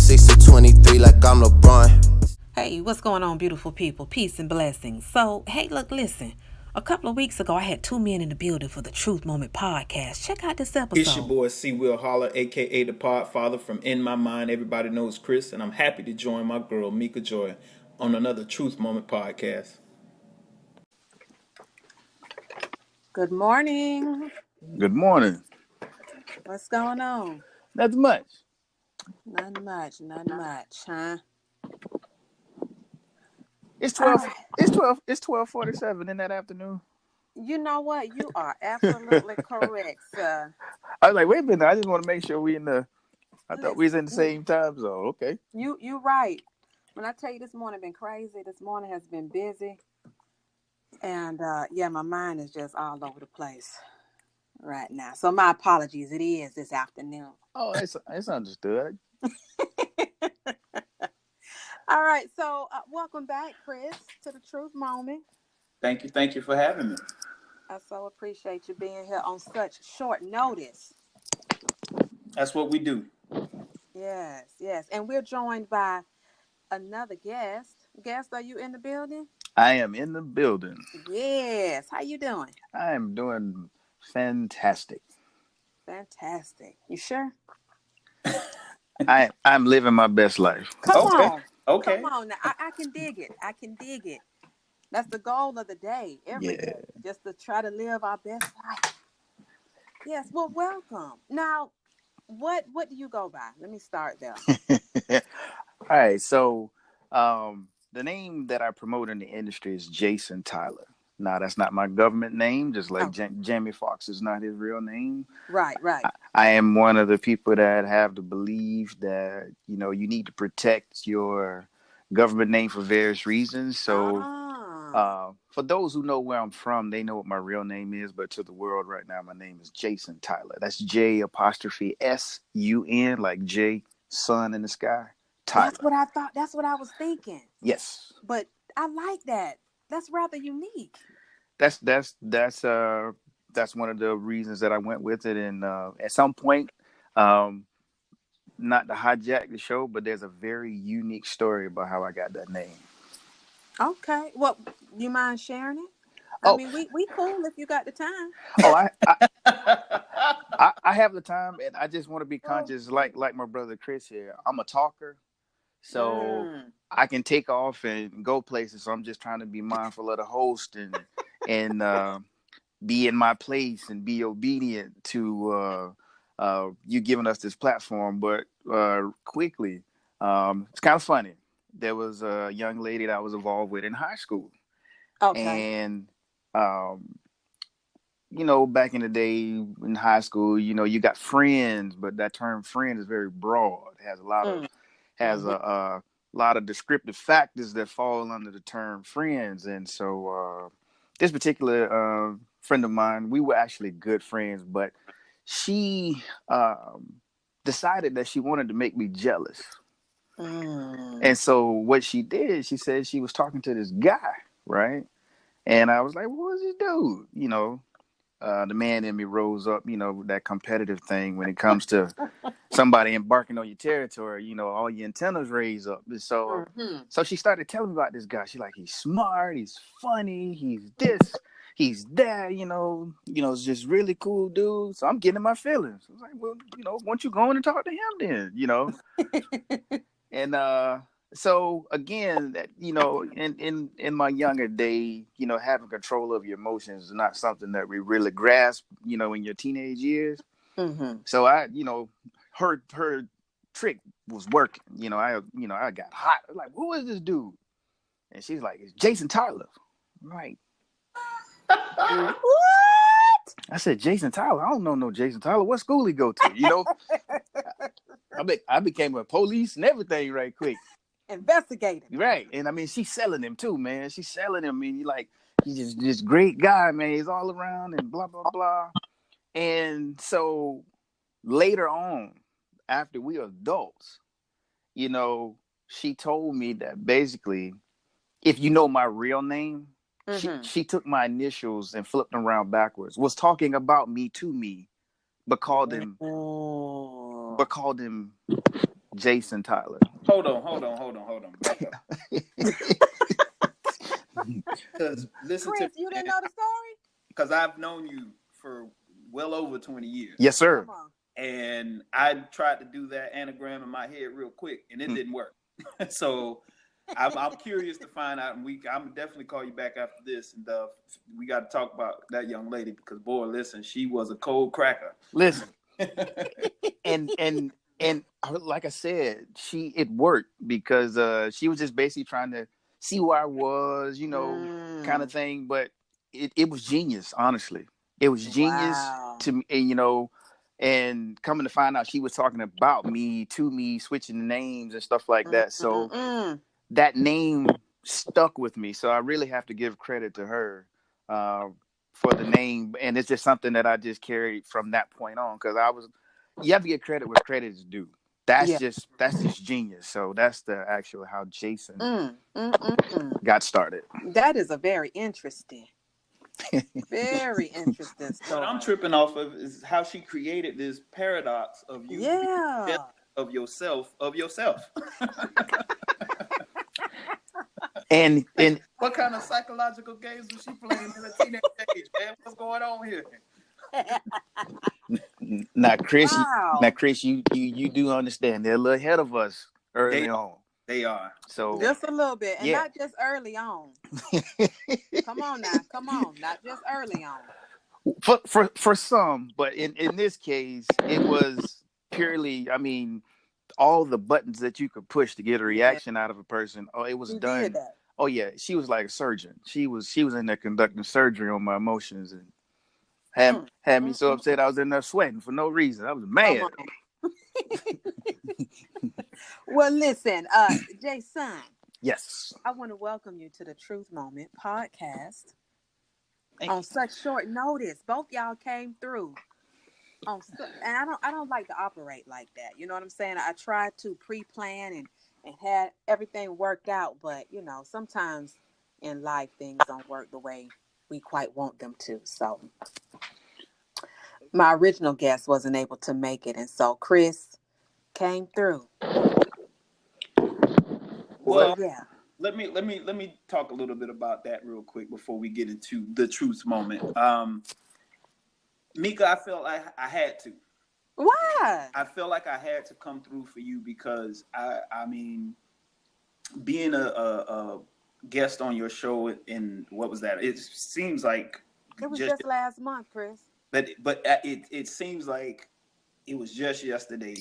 26 to 23 like I'm LeBron. Hey, what's going on, beautiful people? Peace and blessings. So, hey, look, listen. A couple of weeks ago, I had two men in the building for the Truth Moment podcast. Check out this It's your episode. boy C. Will Holler, aka the Podfather from In My Mind. Everybody knows Chris, and I'm happy to join my girl Mika Joy on another Truth Moment podcast. Good morning. Good morning. What's going on? Not much. Not much, huh? It's All 12. right. It's 12:47 in that afternoon. You know what? You are absolutely correct, sir. I was like, wait a minute. I just want to make sure we in the. I thought we was in the Listen, same time zone. Okay. you right. When I tell you this morning been crazy, this morning has been busy. And yeah, my mind is just all over the place right now. So my apologies. It is this afternoon. Oh, it's understood. All right. So welcome back, Chris, to the Truth Moment. Thank you for having me. I so appreciate you being here on such short notice. That's what we do. Yes. And we're joined by another guest. Guest, are you in the building? I am in the building. Yes. How you doing? I am doing fantastic. Fantastic. You sure? I'm living my best life. Come on. Okay. Come on. Now, I can dig it. That's the goal of the day, every Yeah. day, just to try to live our best life. Yes. Well, welcome. Now, what do you go by? Let me start there. All right. So, the name that I promote in the industry is Jason Tyler. Now, that's not my government name, just like Oh. Jamie Foxx is not his real name. Right. I am one of the people that have to believe that, you need to protect your government name for various reasons. So, for those who know where I'm from, they know what my real name is. But to the world right now, my name is Jason Tyler. That's J apostrophe S-U-N, like J, sun in the sky, Tyler. That's what I thought. That's what I was thinking. Yes. But I like that. That's rather unique. That's one of the reasons that I went with it. And at some point, not to hijack the show, but there's a very unique story about how I got that name. Okay. Well, you mind sharing it? Oh. I mean, we cool if you got the time. Oh, I have the time, and I just want to be conscious, like my brother Chris here. I'm a talker, so I can take off and go places. So I'm just trying to be mindful of the host and be in my place and be obedient to you giving us this platform. But quickly, it's kind of funny. There was a young lady that I was involved with in high school. Okay. And, back in the day in high school, you got friends, but that term friend is very broad. It has a lot of descriptive factors that fall under the term friends. And so this particular friend of mine, we were actually good friends, but she decided that she wanted to make me jealous. And so what she did, she said she was talking to this guy, right? And I was like, what was this dude? The man in me rose up, that competitive thing when it comes to somebody embarking on your territory, all your antennas raise up. And so she started telling me about this guy. She's like, he's smart, he's funny, he's this, he's that, it's just really cool dude. So I'm getting my feelings. I was like, well, why don't you go in and talk to him then, And so again, that in my younger day, having control of your emotions is not something that we really grasp, in your teenage years. So I, her trick was working. I got hot. I was like, who is this dude? And she's like, it's Jason Tyler. I'm like, What? I said, Jason Tyler? I don't know no Jason Tyler. What school he go to? I became a police and everything right quick. Investigating. Right. And I mean, she's selling him too, man. She's selling him. I mean, he's just this great guy, man. He's all around and blah, blah, blah. And so later on, after we were adults, she told me that basically, if you know my real name, she took my initials and flipped them around backwards, was talking about me to me, but called him Jason Tyler. Hold on. Back up. Because listen to Chris, you didn't know the story? because I've known you for well over 20 years. Yes, sir. Come on. And I tried to do that anagram in my head real quick, and it didn't work. So I'm curious to find out, and I'm definitely call you back after this, and we got to talk about that young lady because boy, listen, she was a cold cracker. Listen, and like I said, it worked because she was just basically trying to see where I was, kind of thing. But it was genius, honestly. It was genius to me, and coming to find out she was talking about me to me, switching the names and stuff like that. So that name stuck with me. So I really have to give credit to her for the name. And it's just something that I just carried from that point on. Because you have to get credit where credit is due. That's just genius. So that's the actual how Jason got started. That is a very interesting story. What I'm tripping off of is how she created this paradox of you being of yourself. And what kind of psychological games was she playing in a teenage age, man? What's going on here? Now, Chris, you do understand they're a little ahead of us early on. They are. So just a little bit, and not just early on. Come on, not just early on. For some, but in this case, it was purely. I mean, all the buttons that you could push to get a reaction out of a person. Oh, it was done. Oh yeah, she was like a surgeon. She was in there conducting surgery on my emotions and had me so upset I was in there sweating for no reason. I was mad. Well, listen, Jason. Yes. I want to welcome you to the Truth Moment podcast. On such short notice, both y'all came through. And I don't like to operate like that. You know what I'm saying? I try to pre-plan and had everything worked out, but sometimes in life things don't work the way we quite want them to. So my original guest wasn't able to make it, and so Chris came through. Well, yeah. Let me talk a little bit about that real quick before we get into the truth moment. Mika, I felt like I had to. Why? I felt like I had to come through for you because I mean, being a guest on your show in what was that? It seems like it was just last month, Chris. But it seems like it was just yesterday.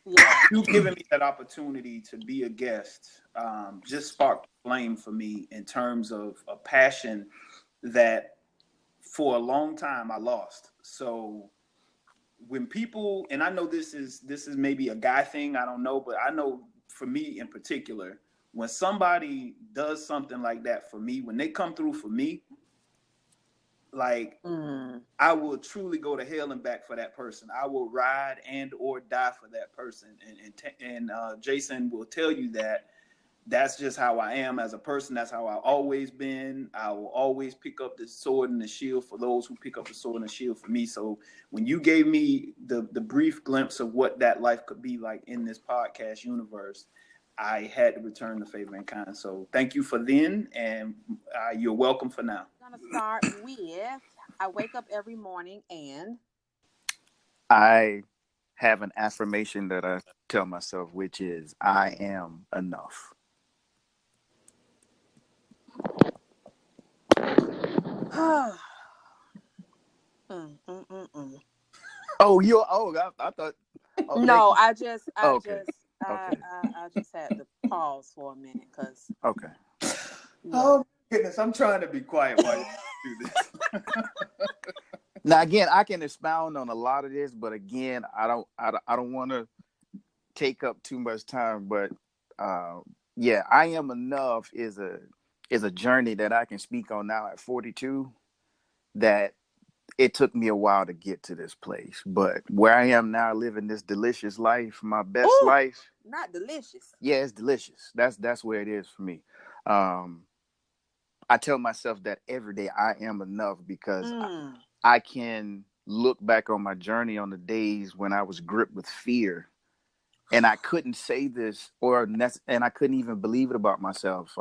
Yeah. You giving me that opportunity to be a guest just sparked flame for me in terms of a passion that for a long time I lost. So when people, and I know this is maybe a guy thing, I don't know, but I know for me in particular, when somebody does something like that for me, when they come through for me, like I will truly go to hell and back for that person. I will ride and or die for that person. And Jason will tell you that that's just how I am as a person. That's how I've always been. I will always pick up the sword and the shield for those who pick up the sword and the shield for me. So when you gave me the brief glimpse of what that life could be like in this podcast universe, I had to return the favor in kind. So thank you for then, and you're welcome for now. I'm going to start with, I wake up every morning and I have an affirmation that I tell myself, which is, I am enough. I thought. Oh, no, I just had to pause for a minute because. Okay. Yeah. Oh goodness, I'm trying to be quiet while you do this. Now again, I can expound on a lot of this, but again, I don't want to take up too much time. But yeah, I am enough is a journey that I can speak on now at 42. That it took me a while to get to this place, but where I am now, living this delicious life, my best life. Not delicious. Yeah, it's delicious. That's where it is for me. I tell myself that every day I am enough because I can look back on my journey on the days when I was gripped with fear and I couldn't say this and I couldn't even believe it about myself.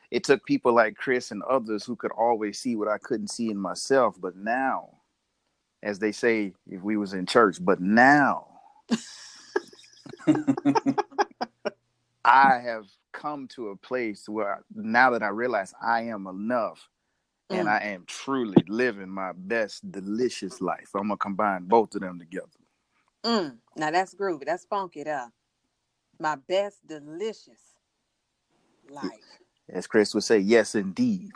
It took people like Chris and others who could always see what I couldn't see in myself. But now, as they say, if we was in church, but now I have come to a place where now that I realize I am enough and I am truly living my best delicious life. I'm going to combine both of them together. Now that's groovy. That's funky there. My best delicious life. As Chris would say, yes, indeed.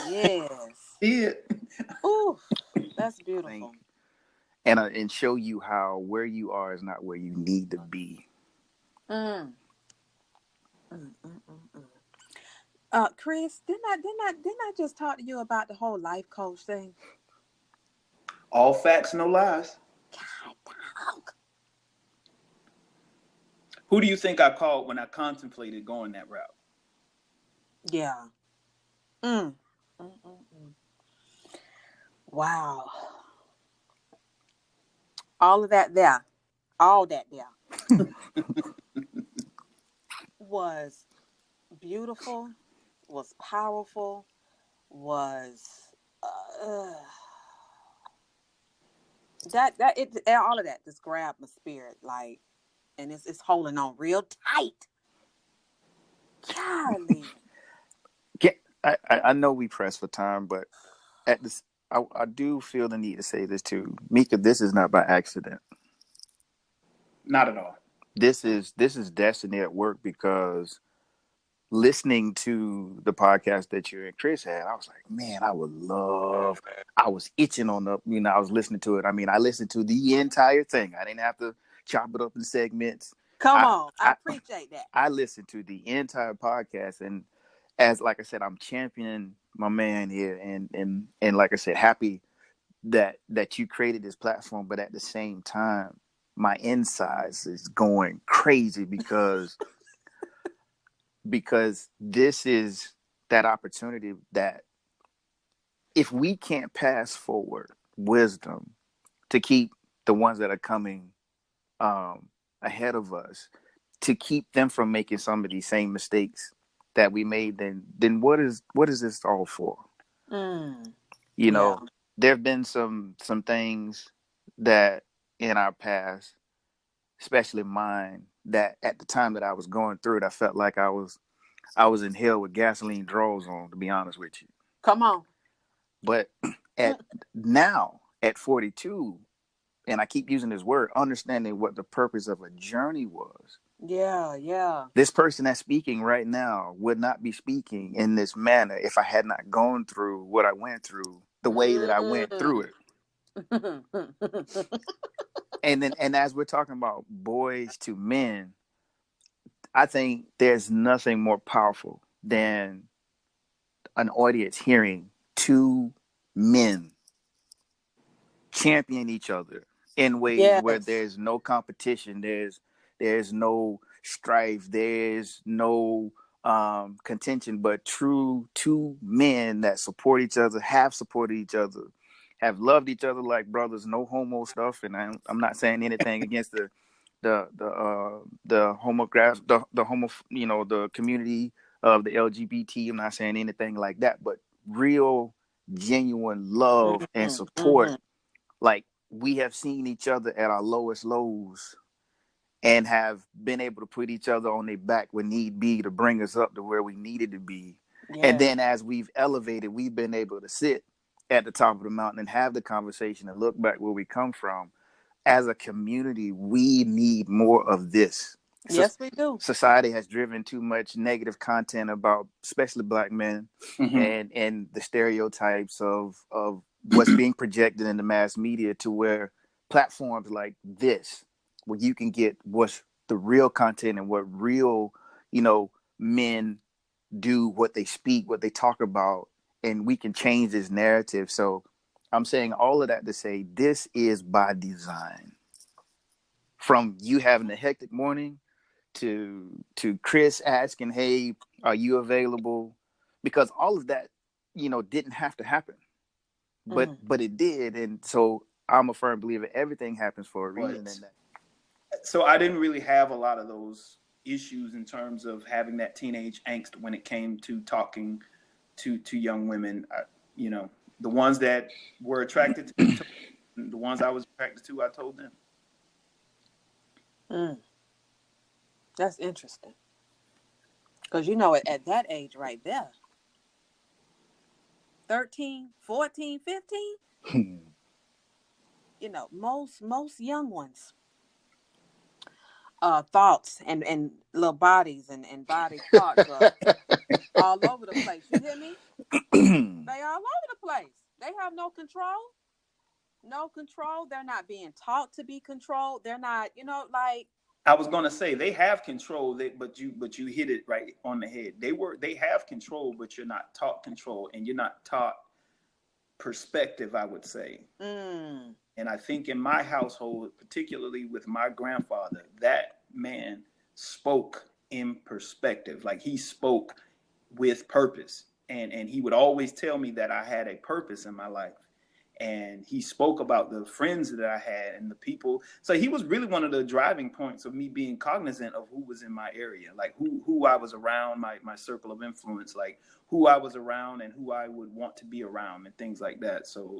Yes. Yeah. Ooh, that's I beautiful. think, and show you how where you are is not where you need to be. Chris, didn't I just talk to you about the whole life coach thing? All facts, no lies. God, dog. Who do you think I called when I contemplated going that route? Yeah. Wow. All of that there, all that there was beautiful, was powerful, was all of that just grabbed my spirit, like, and it's holding on real tight. Golly. I know we press for time, but at this, I do feel the need to say this too, Mika. This is not by accident. Not at all. This is destiny at work, because listening to the podcast that you and Chris had, I was like, man, I was itching on the, I was listening to it. I mean, I listened to the entire thing. I didn't have to chop it up in segments. Come on. I appreciate that. I listened to the entire podcast, and like I said, I'm championing my man here, and like I said, happy that you created this platform, but at the same time, my insides is going crazy because this is that opportunity that if we can't pass forward wisdom to keep the ones that are coming ahead of us, to keep them from making some of these same mistakes that we made, then what is this all for? Yeah. There have been some things that in our past, especially mine, that at the time that I was going through it, I felt like I was in hell with gasoline drawers on, to be honest with you. Come on. But now at 42, and I keep using this word, understanding what the purpose of a journey was. Yeah. This person that's speaking right now would not be speaking in this manner if I had not gone through what I went through the way that I went through it. And as we're talking about boys to men, I think there's nothing more powerful than an audience hearing two men champion each other in ways where there's no competition, there's no strife, there's no contention, but true two men that support each other, have supported each other, have loved each other like brothers. No homo stuff, and I'm not saying anything against the homograph, the homo, the community of the LGBT. I'm not saying anything like that, but real, genuine love and support. Like, we have seen each other at our lowest lows and have been able to put each other on their back when need be to bring us up to where we needed to be. Yeah. And then as we've elevated, we've been able to sit at the top of the mountain and have the conversation and look back where we come from. As a community, we need more of this. Yes, we do. Society has driven too much negative content about, especially Black men, and the stereotypes of what's being projected in the mass media, to where platforms like this, where you can get what's the real content and what real, men do, what they speak, what they talk about, and we can change this narrative. So I'm saying all of that to say this is by design. From you having a hectic morning to Chris asking, hey, are you available? Because all of that, didn't have to happen. But it did. And so I'm a firm believer everything happens for a reason. So I didn't really have a lot of those issues in terms of having that teenage angst when it came to talking to young women. You know, the ones that were attracted to me, the ones I was attracted to, I told them. That's interesting. Because, you know, at that age right there, 13, 14, 15, you know, most young ones, thoughts and little bodies and body parts are all over the place. You hear me? They all over the place. They have no control. No control. They're not being taught to be controlled. They're not, you know, like. I was gonna say they have control, but you hit it right on the head. They have control, but you're not taught control, and you're not taught perspective, I would say. And I think in my household, particularly with my grandfather, that man spoke in perspective. Like, he spoke with purpose, and he would always tell me that I had a purpose in my life. And he spoke about the friends that I had and the people. So he was really one of the driving points of me being cognizant of who was in my area, like who I was around, my circle of influence, like who I was around and who I would want to be around and things like that. So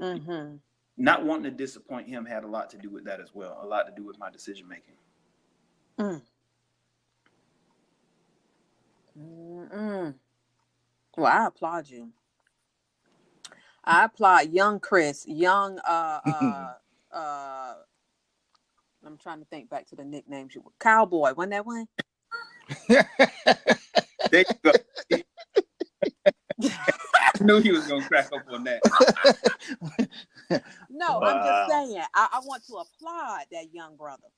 not wanting to disappoint him had a lot to do with that as well, a lot to do with my decision making. Well, I applaud you. I applaud young Chris, young I'm trying to think back to the nicknames. Cowboy, wasn't that one? There you go. I knew he was gonna crack up on that. No, wow. I'm just saying, I want to applaud that young brother.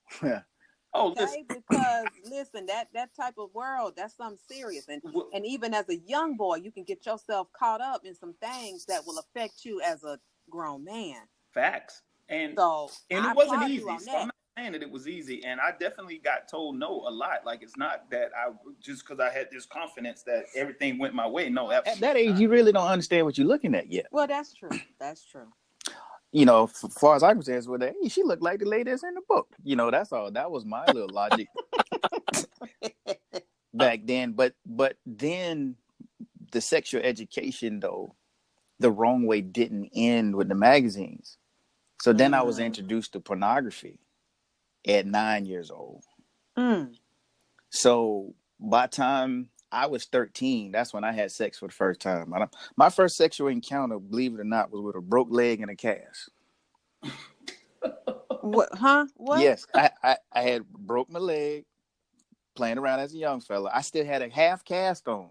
Oh, okay, listen. Because listen, that type of world, that's something serious. And even as a young boy, you can get yourself caught up in some things that will affect you as a grown man. Facts. And it wasn't easy. So I'm not saying that it was easy. And I definitely got told no a lot. Like, it's not that I just because I had this confidence that everything went my way. No, absolutely. At that age, you really don't understand what you're looking at yet. Well, that's true. That's true. You know, as far as I was concerned, hey, she looked like the lady that's in the book. You know, that's all. That was my little logic back then. But then the sexual education, though, the wrong way didn't end with the magazines. So then I was introduced to pornography at 9 years old. So by the time I was 13, that's when I had sex for the first time. My first sexual encounter, believe it or not, was with a broke leg and a cast. What? Huh? What? Yes, I had broke my leg playing around as a young fella. I still had a half cast on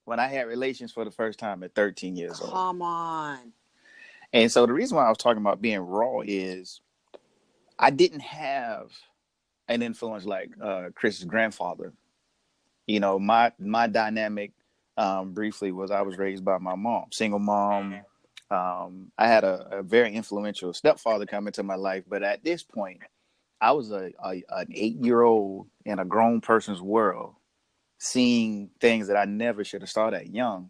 when I had relations for the first time at 13 years old. Come on. And so the reason why I was talking about being raw is I didn't have an influence like Chris's grandfather. You know, my dynamic briefly was I was raised by my mom, single mom. I had a very influential stepfather come into my life, but at this point, I was an 8-year-old in a grown person's world, seeing things that I never should have saw that young,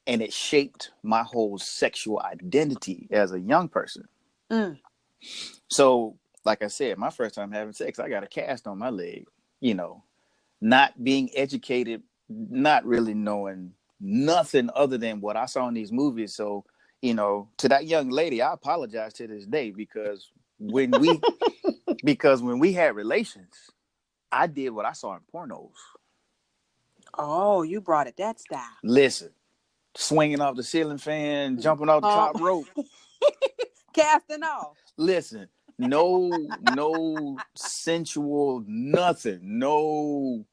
and it shaped my whole sexual identity as a young person. So, like I said, my first time having sex, I got a cast on my leg. You know, not being educated, not really knowing nothing other than what I saw in these movies. So, you know, to that young lady, I apologize to this day because when we had relations, I did what I saw in pornos. Oh, you brought it that style. Listen, swinging off the ceiling fan, jumping off the top rope, casting off. Listen, no sensual nothing, no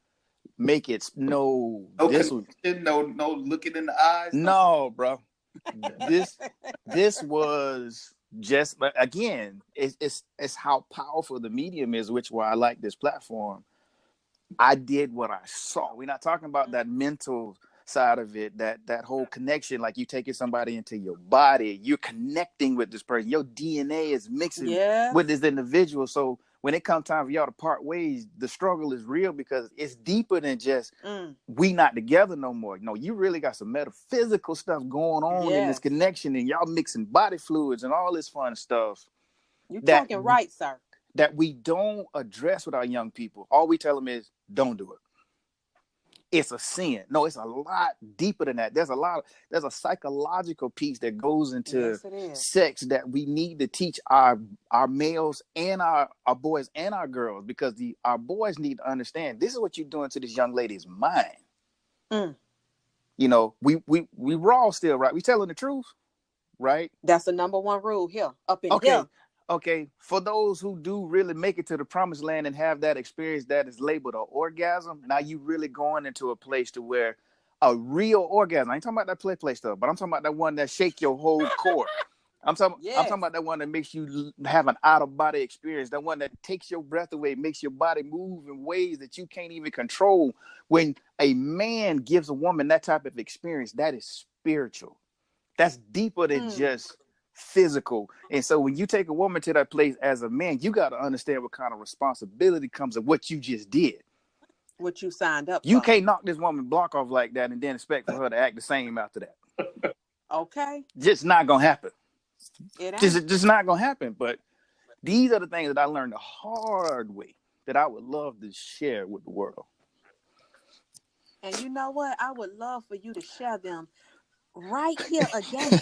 make it no no looking in the eyes. No, bro. This was just, but again, it's how powerful the medium is, which why I like this platform. I did what I saw. We're not talking about that mental side of it, that whole connection, like you taking somebody into your body, you're connecting with this person, your DNA is mixing with this individual. So when it comes time for y'all to part ways, the struggle is real because it's deeper than just we not together no more. No, you really got some metaphysical stuff going on in this connection, and y'all mixing body fluids and all this fun stuff. You talking right, sir. that we don't address with our young people. All we tell them is, don't do it. It's a sin. No, it's a lot deeper than that. There's a psychological piece that goes into sex that we need to teach our males and our boys and our girls, because our boys need to understand this is what you're doing to this young lady's mind. You know, we raw still, right? We telling the truth, right? That's the number one rule here, up in here. Okay, for those who do really make it to the promised land and have that experience that is labeled an orgasm, now you really going into a place to where a real orgasm, I ain't talking about that play stuff, but I'm talking about that one that shake your whole core. I'm talking about that one that makes you have an out-of-body experience, that one that takes your breath away, makes your body move in ways that you can't even control. When a man gives a woman that type of experience, that is spiritual. That's deeper than just physical. And so when you take a woman to that place as a man, you got to understand what kind of responsibility comes of what you just did, what you signed up you for. Can't knock this woman block off like that and then expect for her to act the same after that. Okay, just not gonna happen. It ain't. Just not gonna happen. But these are the things that I learned the hard way that I would love to share with the world. And you know what, I would love for you to share them right here again.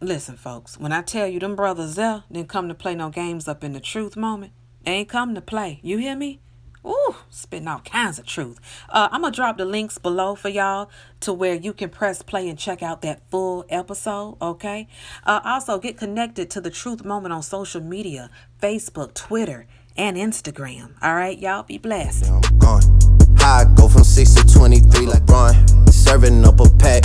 Listen, folks, when I tell you them brothers there didn't come to play no games up in the truth moment, they ain't come to play. You hear me? Ooh, spitting all kinds of truth. I'm going to drop the links below for y'all to where you can press play and check out that full episode, okay? Also, get connected to the Truth Moment on social media, Facebook, Twitter, and Instagram. All right, y'all be blessed. I'm gone. How I go from 6 to 23 like Ron. Serving up a pack.